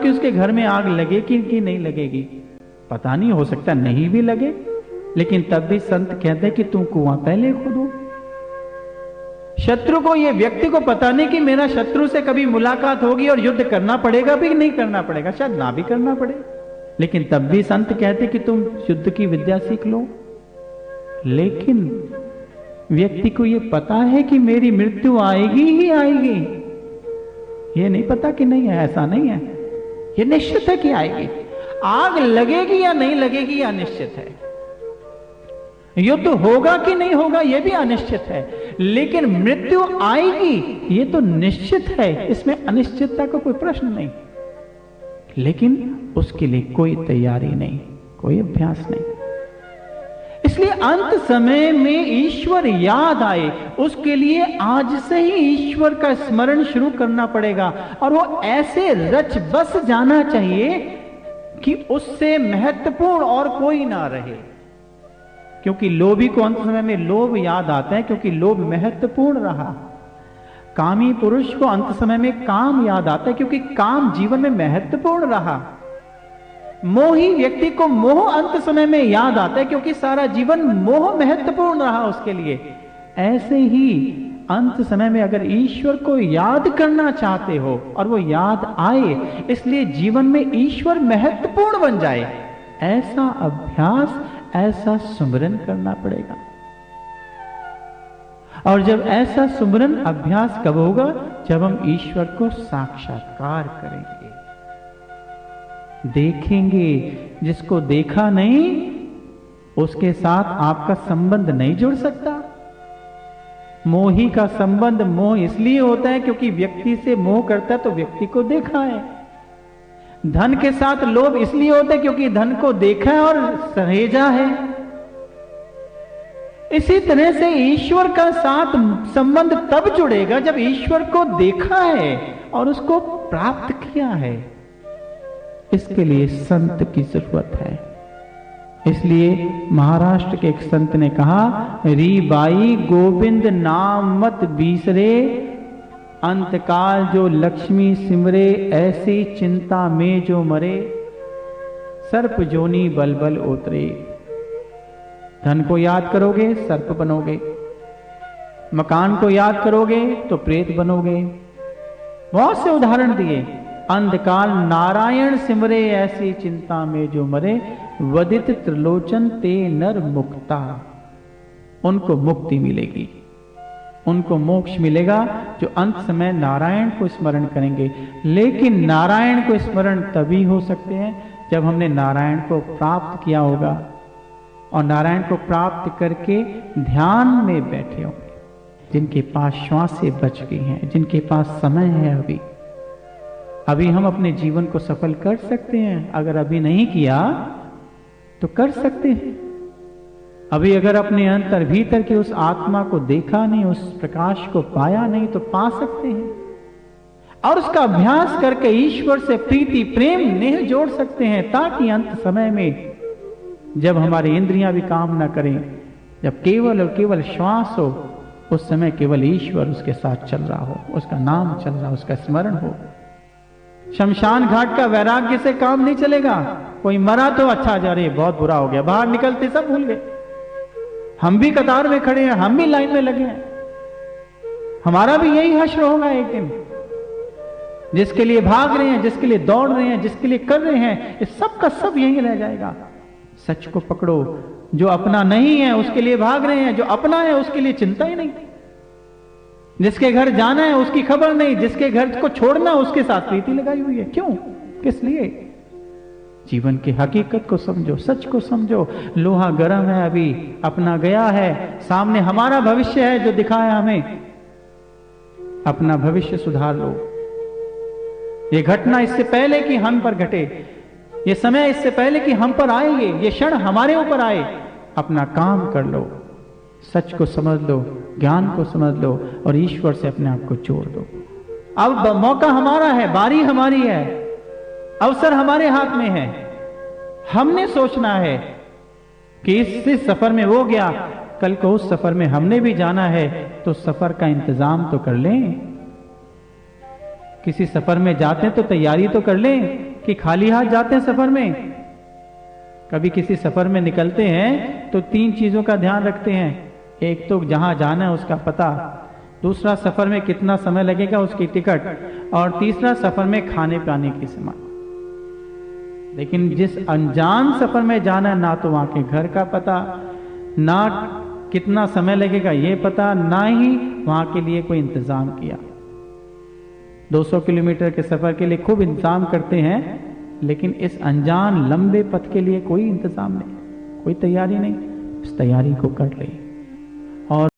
कि उसके घर में आग लगेगी कि नहीं लगेगी, पता नहीं, हो सकता नहीं भी लगे, लेकिन तब भी संत कहते हैं कि तुम कुआं पहले खोदो। शत्रु को, ये व्यक्ति को पता नहीं कि मेरा शत्रु से कभी मुलाकात होगी और युद्ध करना पड़ेगा भी नहीं करना पड़ेगा, शायद ना भी करना पड़े, लेकिन तब भी संत कहते कि तुम युद्ध की विद्या सीख लो। लेकिन व्यक्ति को यह पता है कि मेरी मृत्यु आएगी ही आएगी, ये नहीं पता कि नहीं है, ऐसा नहीं है, ये निश्चित है कि आएगी। आग लगेगी या नहीं लगेगी यह अनिश्चित है, युद्ध होगा कि नहीं होगा यह भी अनिश्चित है, लेकिन मृत्यु आएगी ये तो निश्चित है, इसमें अनिश्चितता का कोई प्रश्न नहीं। लेकिन उसके लिए कोई तैयारी नहीं, कोई अभ्यास नहीं। इसलिए अंत समय में ईश्वर याद आए, उसके लिए आज से ही ईश्वर का स्मरण शुरू करना पड़ेगा, और वो ऐसे रच बस जाना चाहिए कि उससे महत्वपूर्ण और कोई ना रहे। क्योंकि लोभी को अंत समय में लोभ याद आता है, क्योंकि लोभ महत्वपूर्ण रहा। कामी पुरुष को अंत समय में काम याद आता है, क्योंकि काम जीवन में महत्वपूर्ण रहा। मोही व्यक्ति को मोह अंत समय में याद आता है, क्योंकि सारा जीवन मोह महत्वपूर्ण रहा उसके लिए। ऐसे ही अंत समय में अगर ईश्वर को याद करना चाहते हो और वो याद आए, इसलिए जीवन में ईश्वर महत्वपूर्ण बन जाए, ऐसा अभ्यास, ऐसा सुमिरन करना पड़ेगा। और जब ऐसा सुमिरन अभ्यास कब होगा? जब हम ईश्वर को साक्षात्कार करेंगे, देखेंगे। जिसको देखा नहीं उसके साथ आपका संबंध नहीं जुड़ सकता। मोही का संबंध मोह इसलिए होता है क्योंकि व्यक्ति से मोह करता है तो व्यक्ति को देखा है। धन के साथ लोभ इसलिए होता है क्योंकि धन को देखा है और सहेजा है। इसी तरह से ईश्वर का साथ संबंध तब जुड़ेगा जब ईश्वर को देखा है और उसको प्राप्त किया है। इसके लिए संत की जरूरत है। इसलिए महाराष्ट्र के एक संत ने कहा, री बाई गोविंद नाम मत बीसरे, अंतकाल जो लक्ष्मी सिमरे, ऐसी चिंता में जो मरे, सर्प जोनी बलबल उतरे। धन को याद करोगे सर्प बनोगे, मकान को याद करोगे तो प्रेत बनोगे। बहुत से उदाहरण दिए। अंधकाल नारायण सिमरे, ऐसी चिंता में जो मरे, वदित त्रिलोचन ते नर मुक्ता। उनको मुक्ति मिलेगी, उनको मोक्ष मिलेगा जो अंत समय नारायण को स्मरण करेंगे। लेकिन नारायण को स्मरण तभी हो सकते हैं जब हमने नारायण को प्राप्त किया होगा, और नारायण को प्राप्त करके ध्यान में बैठे होंगे। जिनके पास श्वासें बच गई हैं, जिनके पास समय है, अभी हम अपने जीवन को सफल कर सकते हैं। अगर अभी नहीं किया तो कर सकते हैं। अभी अगर अपने अंतर भीतर की उस आत्मा को देखा नहीं, उस प्रकाश को पाया नहीं, तो पा सकते हैं। और उसका अभ्यास करके ईश्वर से प्रीति प्रेम नेह जोड़ सकते हैं, ताकि अंत समय में जब हमारी इंद्रियां भी काम ना करें, जब केवल और केवल श्वास हो, उस समय केवल ईश्वर उसके साथ चल रहा हो, उसका नाम चल रहा हो, उसका स्मरण हो। शमशान घाट का वैराग्य से काम नहीं चलेगा। कोई मरा तो अच्छा, जा रही बहुत बुरा हो गया, बाहर निकलते सब भूल गए। हम भी कतार में खड़े हैं, हम भी लाइन में लगे हैं, हमारा भी यही हश्र होगा एक दिन। जिसके लिए भाग रहे हैं, जिसके लिए दौड़ रहे हैं, जिसके लिए कर रहे हैं, ये सब का सब यही रह जाएगा। सच को पकड़ो। जो अपना नहीं है उसके लिए भाग रहे हैं, जो अपना है उसके लिए चिंता ही नहीं। जिसके घर जाना है उसकी खबर नहीं, जिसके घर को छोड़ना उसके साथ प्रीति लगाई हुई है। क्यों? किस लिए? जीवन की हकीकत को समझो, सच को समझो। लोहा गर्म है, अभी अपना गया है, सामने हमारा भविष्य है जो दिखाया हमें। अपना भविष्य सुधार लो। ये घटना इससे पहले कि हम पर घटे, ये समय इससे पहले कि हम पर आए, ये क्षण हमारे ऊपर आए, अपना काम कर लो, सच को समझ लो, ज्ञान को समझ लो और ईश्वर से अपने आप को जोड़ दो। अब मौका हमारा है, बारी हमारी है, अवसर हमारे हाथ में है। हमने सोचना है कि इस सफर में वो गया, कल को उस सफर में हमने भी जाना है, तो सफर का इंतजाम तो कर लें। किसी सफर में जाते हैं तो तैयारी तो कर लें। कि खाली हाथ जाते हैं सफर में। कभी किसी सफर में निकलते हैं तो 3 चीजों का ध्यान रखते हैं। एक तो जहां जाना है उसका पता, दूसरा सफर में कितना समय लगेगा उसकी टिकट, और तीसरा सफर में खाने पाने की सामान। लेकिन जिस अनजान सफर में जाना है, ना तो वहां के घर का पता, ना कितना समय लगेगा ये पता, ना ही वहां के लिए कोई इंतजाम किया। 200 किलोमीटर के सफर के लिए खूब इंतजाम करते हैं, लेकिन इस अनजान लंबे पथ के लिए कोई इंतजाम नहीं, कोई तैयारी नहीं। इस तैयारी को कर ले। और